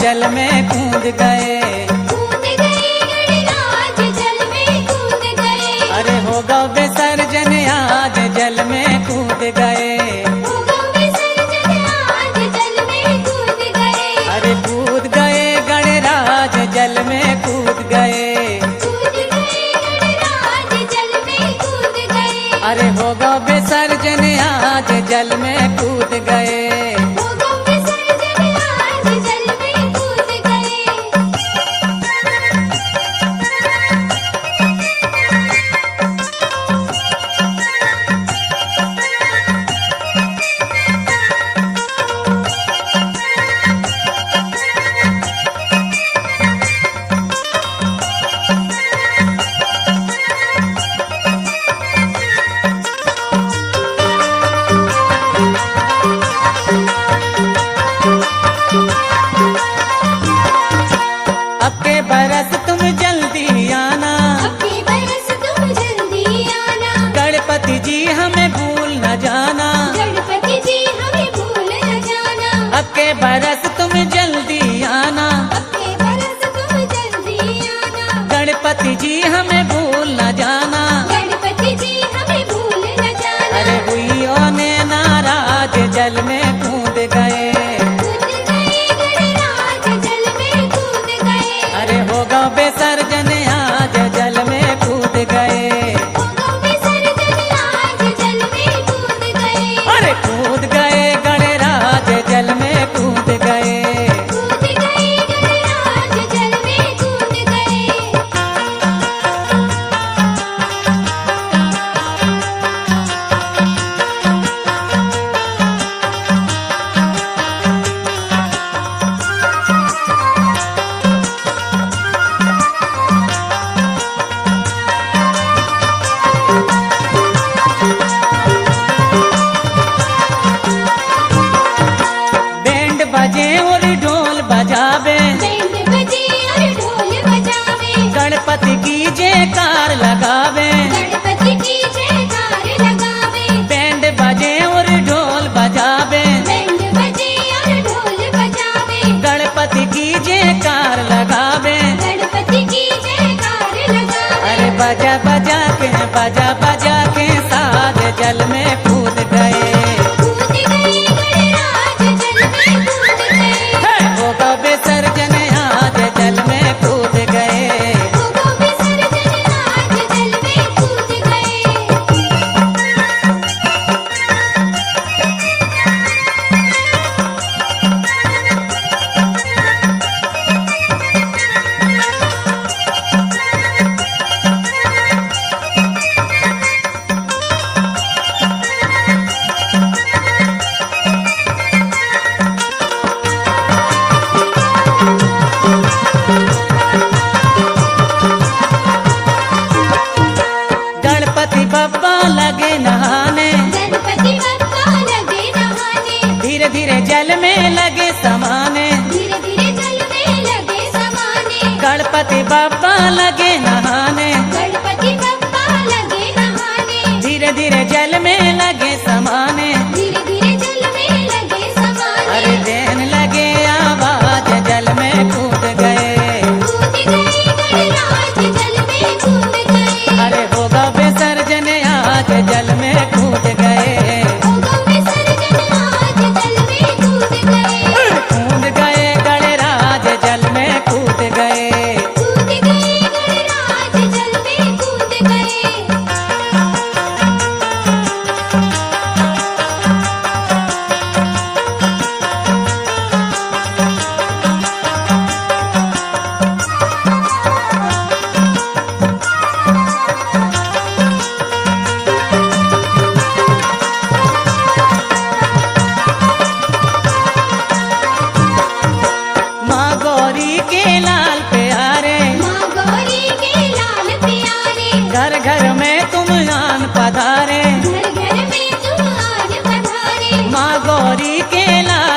जल में कूद गए। गणराज जल में कूद गए। अरे हो गौ विसर्जन आज जल में कूद गए। अरे कूद गए गणराज जल में कूद गए। अरे हो गौ विसर्जन आज जल में कूद गए। बरस तुम जल्दी आना, अबके बरस तुम जल्दी आना। गणपति जी हमें भूल न जाना, गणपति जी हमें भूल न जाना। अबके बरस तुम जल्दी आना, अबके बरस तुम जल्दी आना। गणपति जी हमें भूल न जाना, गणपति जी हमें भूल न जाना। अरे हुइयों ने नाराज जल में कूद गए। विसर्जन आज जल में कूद गए। अरे कूद गए गणराज जल में कूद गए। बजे और ढोल बजावे, बैंड बजे और ढोल बजावे। गणपति की जयकार लगावे, गणपति की जयकार लगावे। बैंड बजे और ढोल बजावे, बैंड बजे और ढोल बजावे। गणपति की जयकार लगावे, गणपति की जयकार लगावे। अरे बजा बजा के साथ जल में कूद गए। विसर्जन आज जल में कूद गए। गणपति बप्पा लगे नहाने, गणपति बप्पा लगे नहाने। धीरे धीरे जल में लगे समाने, धीरे धीरे जल में लगे समाने। गणपति बप्पा लगे नहाने, गणपति बप्पा लगे नहाने। धीरे धीरे जल में लगे समाने, धीरे धीरे जल में लगे समाने। अरे देन लगे आवाज जल में कूद गए। गणराज जल में कूद गए। अरे होगा विसर्जन आज जल में कूद गए। कूद गए गणराज जल में कूद गए। घर घर में तुम आन पधारे, घर घर में तुम आज पधारे। माँ गौरी के लाल